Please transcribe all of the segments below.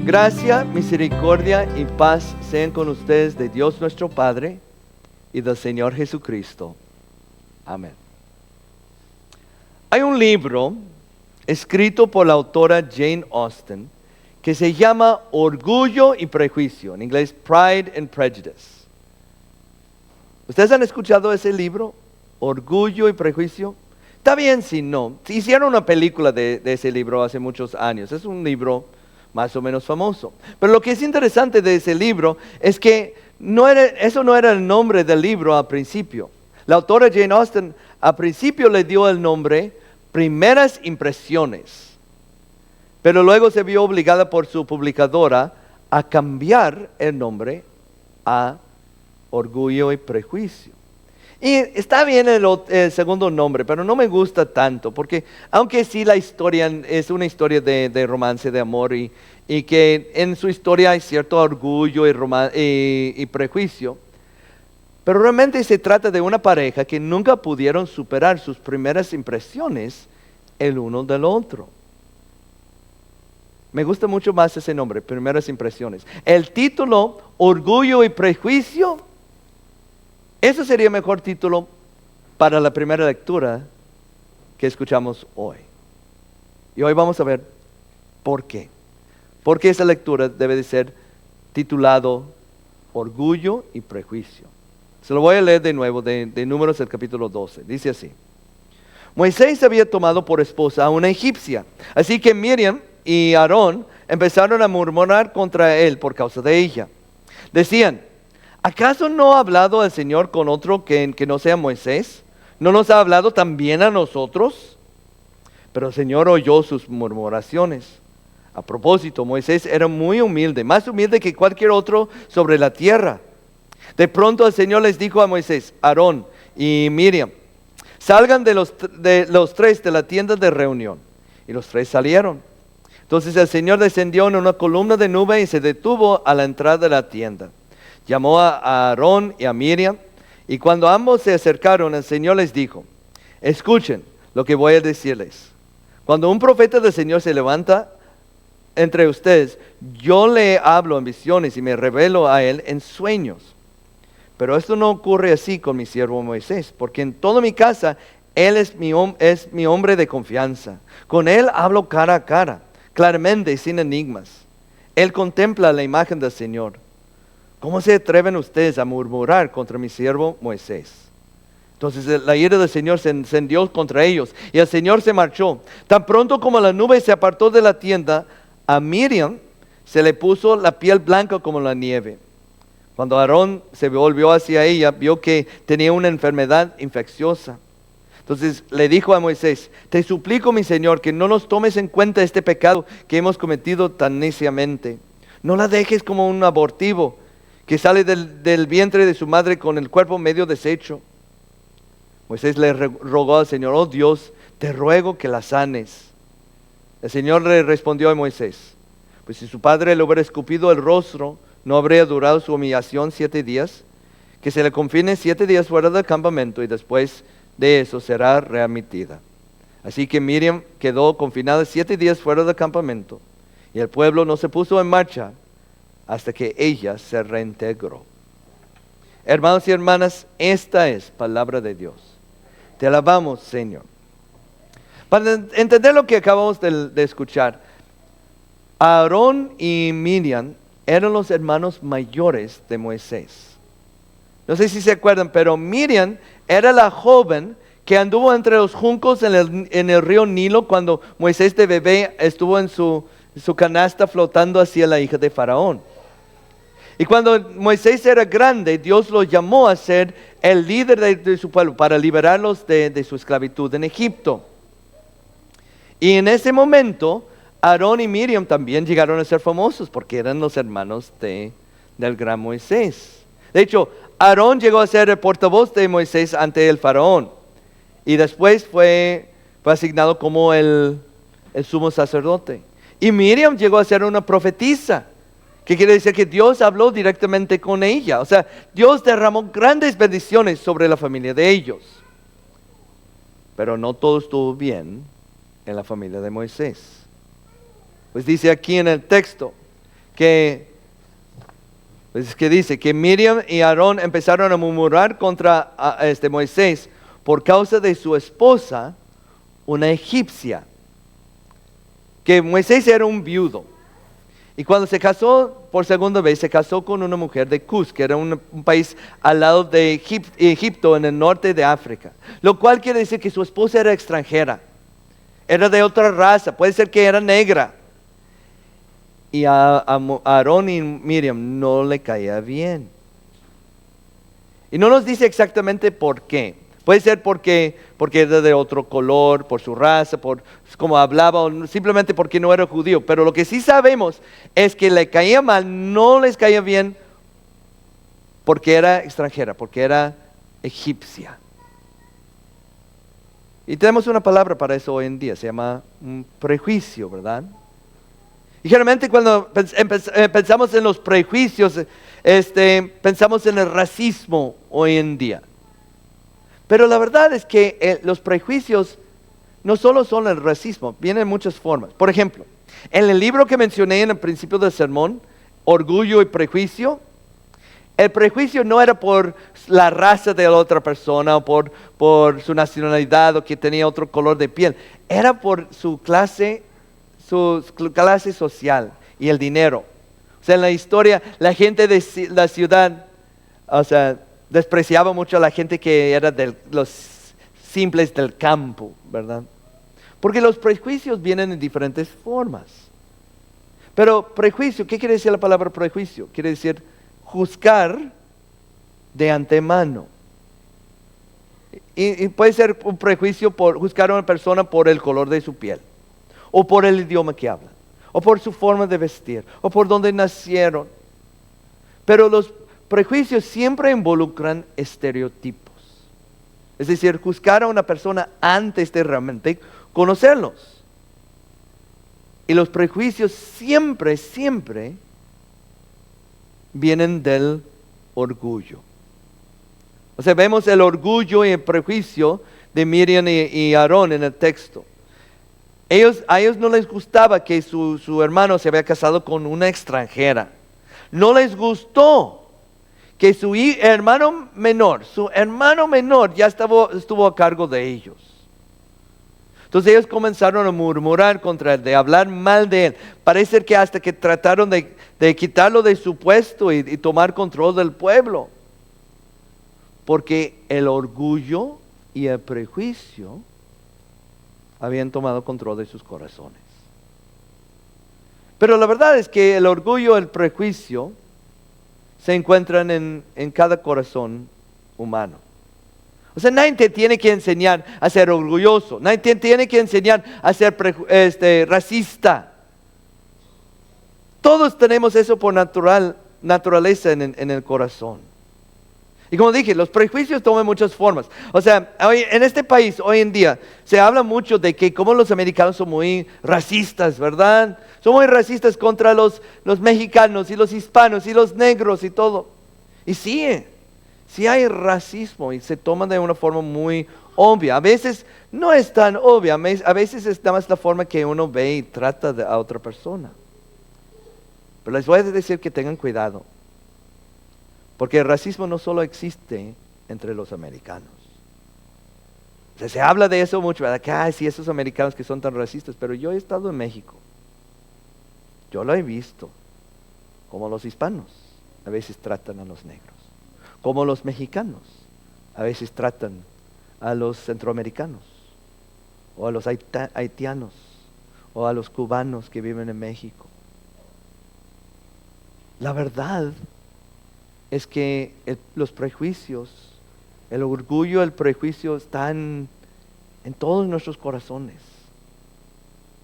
Gracia, misericordia y paz sean con ustedes de Dios nuestro Padre y del Señor Jesucristo. Amén. Hay un libro escrito por la autora Jane Austen que se llama Orgullo y Prejuicio, en inglés Pride and Prejudice. ¿Ustedes han escuchado ese libro? Orgullo y Prejuicio. Está bien si no. Hicieron una película de ese libro hace muchos años. Es un libro más o menos famoso. Pero lo que es interesante de ese libro es que eso no era el nombre del libro al principio. La autora Jane Austen al principio le dio el nombre Primeras Impresiones, pero luego se vio obligada por su publicadora a cambiar el nombre a Orgullo y Prejuicio. Y está bien el segundo nombre, pero no me gusta tanto, porque aunque sí la historia es una historia de romance, de amor, y que en su historia hay cierto orgullo y prejuicio, pero realmente se trata de una pareja que nunca pudieron superar sus primeras impresiones el uno del otro. Me gusta mucho más ese nombre, Primeras Impresiones. El título, Orgullo y Prejuicio, ese sería el mejor título para la primera lectura que escuchamos hoy. Y hoy vamos a ver por qué. Porque esa lectura debe de ser titulado Orgullo y Prejuicio. Se lo voy a leer de nuevo de Números del capítulo 12. Dice así. Moisés había tomado por esposa a una egipcia. Así que Miriam y Aarón empezaron a murmurar contra él por causa de ella. Decían, ¿acaso no ha hablado el Señor con otro que no sea Moisés? ¿No nos ha hablado también a nosotros? Pero el Señor oyó sus murmuraciones. A propósito, Moisés era muy humilde, más humilde que cualquier otro sobre la tierra. De pronto el Señor les dijo a Moisés, Aarón y Miriam, salgan de los tres de la tienda de reunión. Y los tres salieron. Entonces el Señor descendió en una columna de nube y se detuvo a la entrada de la tienda. Llamó a Aarón y a Miriam, y cuando ambos se acercaron, el Señor les dijo, escuchen lo que voy a decirles. Cuando un profeta del Señor se levanta entre ustedes, yo le hablo en visiones y me revelo a él en sueños. Pero esto no ocurre así con mi siervo Moisés, porque en toda mi casa él es mi hombre de confianza. Con él hablo cara a cara, claramente y sin enigmas. Él contempla la imagen del Señor. ¿Cómo se atreven ustedes a murmurar contra mi siervo Moisés? Entonces la ira del Señor se encendió contra ellos y el Señor se marchó. Tan pronto como la nube se apartó de la tienda, a Miriam se le puso la piel blanca como la nieve. Cuando Aarón se volvió hacia ella, vio que tenía una enfermedad infecciosa. Entonces le dijo a Moisés, te suplico, mi Señor, que no nos tomes en cuenta este pecado que hemos cometido tan neciamente. No la dejes como un abortivo que sale del vientre de su madre con el cuerpo medio deshecho. Moisés le rogó al Señor, oh Dios, te ruego que la sanes. El Señor le respondió a Moisés, pues si su padre le hubiera escupido el rostro, ¿no habría durado su humillación 7 días? Que se le confine 7 días fuera del campamento y después de eso será readmitida. Así que Miriam quedó confinada 7 días fuera del campamento y el pueblo no se puso en marcha hasta que ella se reintegró. Hermanos y hermanas, esta es palabra de Dios. Te alabamos, Señor. Para entender lo que acabamos de escuchar, Aarón y Miriam eran los hermanos mayores de Moisés. No sé si se acuerdan, pero Miriam era la joven que anduvo entre los juncos en el río Nilo cuando Moisés de bebé estuvo en su canasta flotando hacia la hija de Faraón. Y cuando Moisés era grande, Dios lo llamó a ser el líder de su pueblo para liberarlos de su esclavitud en Egipto. Y en ese momento, Aarón y Miriam también llegaron a ser famosos porque eran los hermanos del gran Moisés. De hecho, Aarón llegó a ser el portavoz de Moisés ante el faraón y después fue asignado como el sumo sacerdote. Y Miriam llegó a ser una profetisa, que quiere decir que Dios habló directamente con ella. O sea, Dios derramó grandes bendiciones sobre la familia de ellos. Pero no todo estuvo bien en la familia de Moisés. Pues dice aquí en el texto que dice que Miriam y Aarón empezaron a murmurar contra Moisés por causa de su esposa, una egipcia. Que Moisés era un viudo. Y cuando se casó por segunda vez, se casó con una mujer de Cus, que era un país al lado de Egipto, en el norte de África. Lo cual quiere decir que su esposa era extranjera. Era de otra raza, puede ser que era negra. Y a Aarón y Miriam no le caía bien. Y no nos dice exactamente por qué. Puede ser porque era de otro color, por su raza, por cómo hablaba, o simplemente porque no era judío. Pero lo que sí sabemos es que le caía mal, no les caía bien porque era extranjera, porque era egipcia. Y tenemos una palabra para eso hoy en día, se llama un prejuicio, ¿verdad? Y generalmente cuando pensamos en los prejuicios, pensamos en el racismo hoy en día. Pero la verdad es que los prejuicios no solo son el racismo, vienen en muchas formas. Por ejemplo, en el libro que mencioné en el principio del sermón, Orgullo y Prejuicio, el prejuicio no era por la raza de la otra persona o por su nacionalidad o que tenía otro color de piel, era por su clase social y el dinero. O sea, en la historia, la gente de la ciudad, despreciaba mucho a la gente que era de los simples del campo, ¿verdad? Porque los prejuicios vienen en diferentes formas. Pero prejuicio, ¿qué quiere decir la palabra prejuicio? Quiere decir juzgar de antemano. Y puede ser un prejuicio por juzgar a una persona por el color de su piel, o por el idioma que habla, o por su forma de vestir, o por dónde nacieron. Pero los prejuicios siempre involucran estereotipos. Es decir, juzgar a una persona antes de realmente conocerlos. Y los prejuicios siempre vienen del orgullo. O sea, vemos el orgullo y el prejuicio de Miriam y Aarón en el texto. A ellos no les gustaba que su hermano se había casado con una extranjera. No les gustó que su hermano menor ya estuvo a cargo de ellos. Entonces ellos comenzaron a murmurar contra él, de hablar mal de él. Parece que hasta que trataron de quitarlo de su puesto y tomar control del pueblo. Porque el orgullo y el prejuicio habían tomado control de sus corazones. Pero la verdad es que el orgullo y el prejuicio se encuentran en cada corazón humano. O sea, nadie te tiene que enseñar a ser orgulloso, nadie te tiene que enseñar a ser racista. Todos tenemos eso por naturaleza en el corazón. Y como dije, los prejuicios toman muchas formas. O sea, en este país hoy en día se habla mucho de que como los americanos son muy racistas, ¿verdad? Son muy racistas contra los mexicanos y los hispanos y los negros y todo. Y sí hay racismo y se toma de una forma muy obvia. A veces no es tan obvia, a veces es nada más la forma que uno ve y trata a otra persona. Pero les voy a decir que tengan cuidado. Porque el racismo no solo existe entre los americanos. O sea, se habla de eso mucho, ¿verdad? Que sí, esos americanos que son tan racistas. Pero yo he estado en México. Yo lo he visto. Como los hispanos a veces tratan a los negros. Como los mexicanos a veces tratan a los centroamericanos. O a los haitianos. O a los cubanos que viven en México. La verdad es que los prejuicios, el orgullo, el prejuicio están en todos nuestros corazones.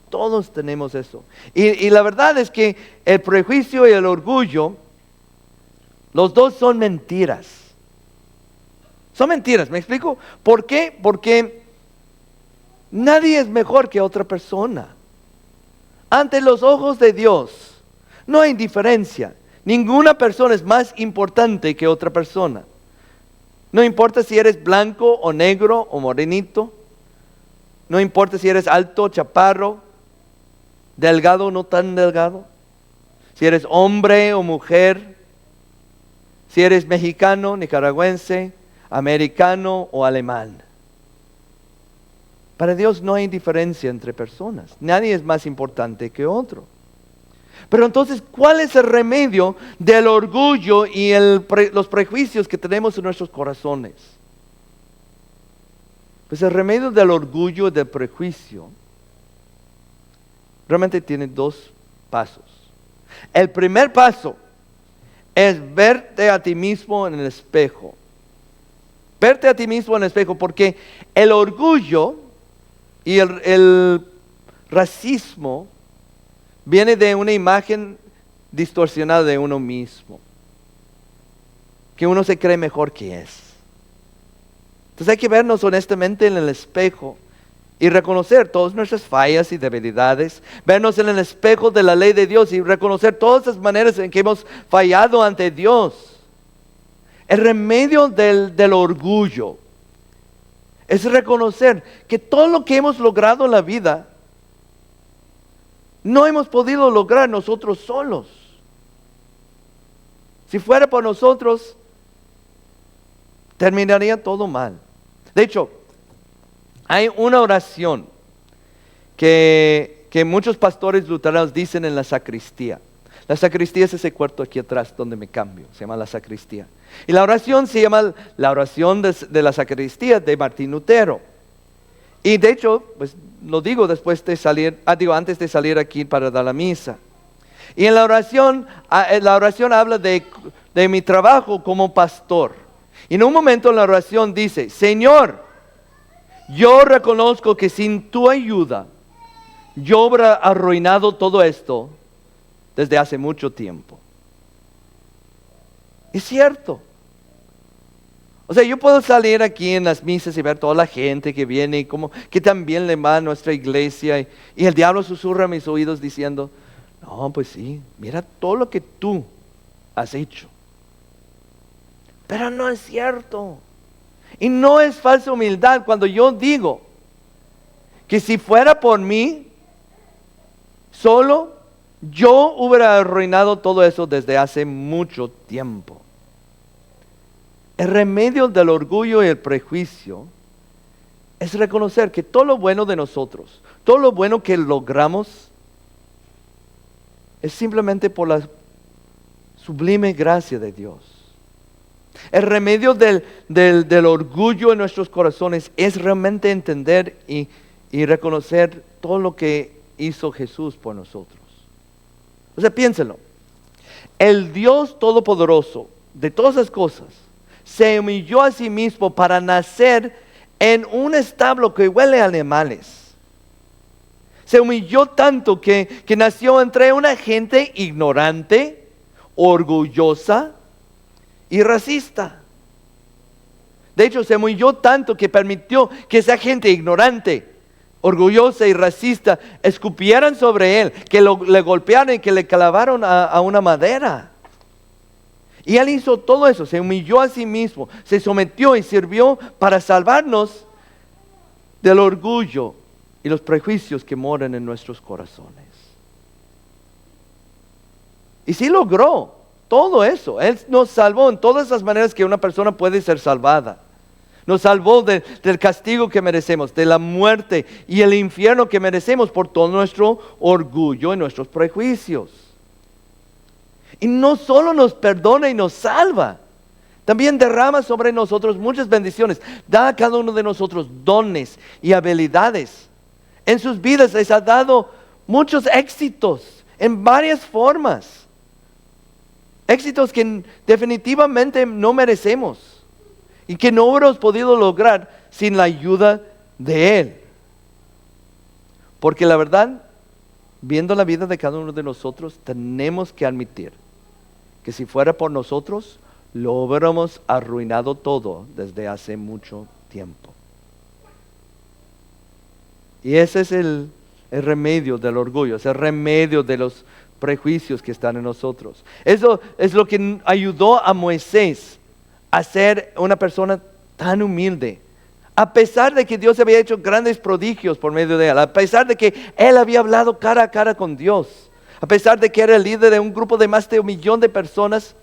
Todos tenemos eso. Y la verdad es que el prejuicio y el orgullo, los dos son mentiras. Son mentiras, ¿me explico? ¿Por qué? Porque nadie es mejor que otra persona. Ante los ojos de Dios no hay diferencia. Ninguna persona es más importante que otra persona. No importa si eres blanco o negro o morenito. No importa si eres alto, chaparro, delgado o no tan delgado. Si eres hombre o mujer, si eres mexicano, nicaragüense, americano o alemán. Para Dios no hay diferencia entre personas. Nadie es más importante que otro. Pero entonces, ¿cuál es el remedio del orgullo y los prejuicios que tenemos en nuestros corazones? Pues el remedio del orgullo y del prejuicio realmente tiene dos pasos. El primer paso es verte a ti mismo en el espejo. Verte a ti mismo en el espejo, porque el orgullo y el racismo viene de una imagen distorsionada de uno mismo, que uno se cree mejor que es. Entonces hay que vernos honestamente en el espejo y reconocer todas nuestras fallas y debilidades, vernos en el espejo de la ley de Dios y reconocer todas las maneras en que hemos fallado ante Dios. El remedio del orgullo es reconocer que todo lo que hemos logrado en la vida no hemos podido lograr nosotros solos. Si fuera por nosotros, terminaría todo mal. De hecho, hay una oración que muchos pastores luteranos dicen en la sacristía. La sacristía es ese cuarto aquí atrás donde me cambio, se llama la sacristía. Y la oración se llama la oración de la sacristía de Martín Lutero. Y de hecho, pues lo digo después de salir, antes de salir aquí para dar la misa. Y en la oración habla de mi trabajo como pastor. Y en un momento en la oración dice: Señor, yo reconozco que sin tu ayuda yo hubiera arruinado todo esto desde hace mucho tiempo. Es cierto. O sea, yo puedo salir aquí en las misas y ver toda la gente que viene y como que también le va a nuestra iglesia y el diablo susurra a mis oídos diciendo: no, pues sí, mira todo lo que tú has hecho. Pero no es cierto. Y no es falsa humildad cuando yo digo que si fuera por mí, solo yo hubiera arruinado todo eso desde hace mucho tiempo. El remedio del orgullo y el prejuicio es reconocer que todo lo bueno de nosotros, todo lo bueno que logramos, es simplemente por la sublime gracia de Dios. El remedio del orgullo en nuestros corazones es realmente entender y reconocer todo lo que hizo Jesús por nosotros. O sea, piénsenlo. El Dios Todopoderoso de todas las cosas se humilló a sí mismo para nacer en un establo que huele a animales. Se humilló tanto que nació entre una gente ignorante, orgullosa y racista. De hecho, se humilló tanto que permitió que esa gente ignorante, orgullosa y racista escupieran sobre él, que le golpearan y que le clavaron a una madera. Y él hizo todo eso, se humilló a sí mismo, se sometió y sirvió para salvarnos del orgullo y los prejuicios que moran en nuestros corazones. Y sí logró todo eso. Él nos salvó en todas las maneras que una persona puede ser salvada. Nos salvó del castigo que merecemos, de la muerte y el infierno que merecemos por todo nuestro orgullo y nuestros prejuicios. Y no solo nos perdona y nos salva, también derrama sobre nosotros muchas bendiciones. Da a cada uno de nosotros dones y habilidades. En sus vidas les ha dado muchos éxitos en varias formas. Éxitos que definitivamente no merecemos y que no hubiéramos podido lograr sin la ayuda de Él. Porque la verdad, viendo la vida de cada uno de nosotros, tenemos que admitir que si fuera por nosotros, lo hubiéramos arruinado todo desde hace mucho tiempo. Y ese es el remedio del orgullo, es el remedio de los prejuicios que están en nosotros. Eso es lo que ayudó a Moisés a ser una persona tan humilde. A pesar de que Dios había hecho grandes prodigios por medio de él, a pesar de que él había hablado cara a cara con Dios, A pesar de que era el líder de un grupo de más de 1,000,000 de personas,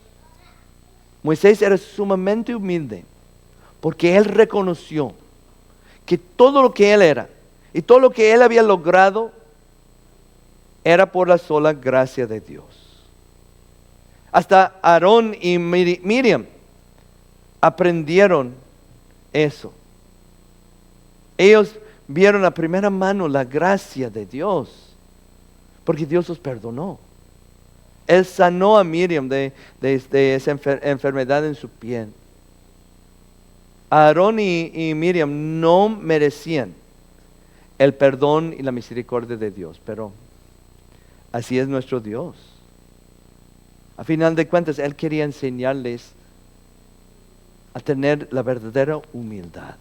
Moisés era sumamente humilde, porque él reconoció que todo lo que él era y todo lo que él había logrado era por la sola gracia de Dios. Hasta Aarón y Miriam aprendieron eso. Ellos vieron a primera mano la gracia de Dios, porque Dios los perdonó. Él sanó a Miriam de esa enfermedad en su piel. Aarón y Miriam no merecían el perdón y la misericordia de Dios, pero así es nuestro Dios. A final de cuentas, Él quería enseñarles a tener la verdadera humildad.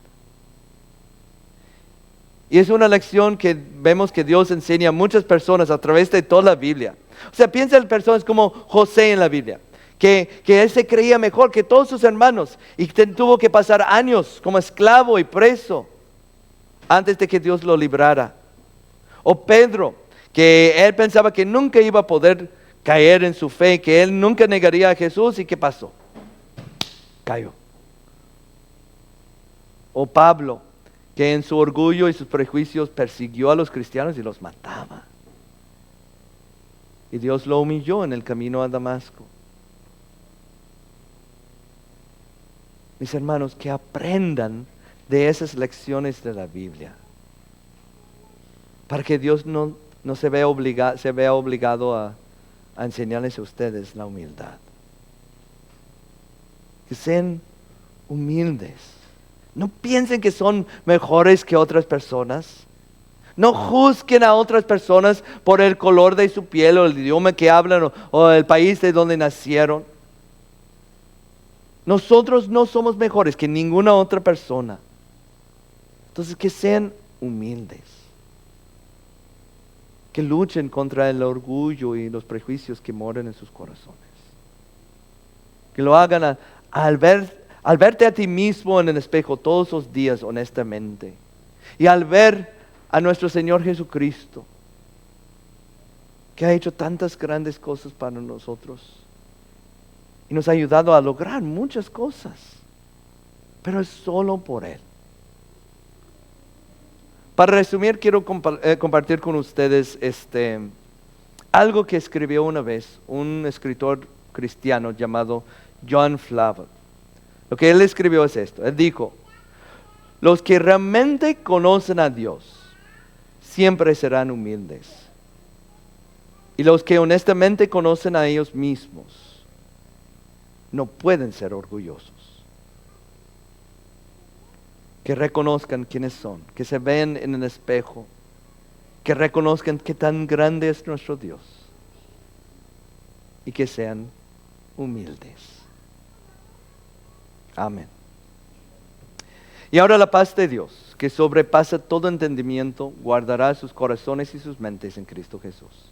Y es una lección que vemos que Dios enseña a muchas personas a través de toda la Biblia. O sea, piensa en personas como José en la Biblia, que él se creía mejor que todos sus hermanos y tuvo que pasar años como esclavo y preso antes de que Dios lo librara. O Pedro, que él pensaba que nunca iba a poder caer en su fe, que él nunca negaría a Jesús. ¿Y qué pasó? Cayó. O Pablo, que en su orgullo y sus prejuicios persiguió a los cristianos y los mataba. Y Dios lo humilló en el camino a Damasco. Mis hermanos, que aprendan de esas lecciones de la Biblia, para que Dios no se vea obligado a enseñarles a ustedes la humildad. Que sean humildes. No piensen que son mejores que otras personas. No juzguen a otras personas por el color de su piel o el idioma que hablan o el país de donde nacieron. Nosotros no somos mejores que ninguna otra persona. Entonces, que sean humildes. Que luchen contra el orgullo y los prejuicios que moran en sus corazones. Que lo hagan al verte a ti mismo en el espejo todos los días honestamente. Y al ver a nuestro Señor Jesucristo, que ha hecho tantas grandes cosas para nosotros y nos ha ayudado a lograr muchas cosas, pero es solo por Él. Para resumir, quiero compartir con ustedes algo que escribió una vez un escritor cristiano llamado John Flavel. Lo que él escribió es esto. Él dijo: los que realmente conocen a Dios siempre serán humildes. Y los que honestamente conocen a ellos mismos no pueden ser orgullosos. Que reconozcan quiénes son, que se ven en el espejo, que reconozcan qué tan grande es nuestro Dios y que sean humildes. Amén. Y ahora la paz de Dios, que sobrepasa todo entendimiento, guardará sus corazones y sus mentes en Cristo Jesús.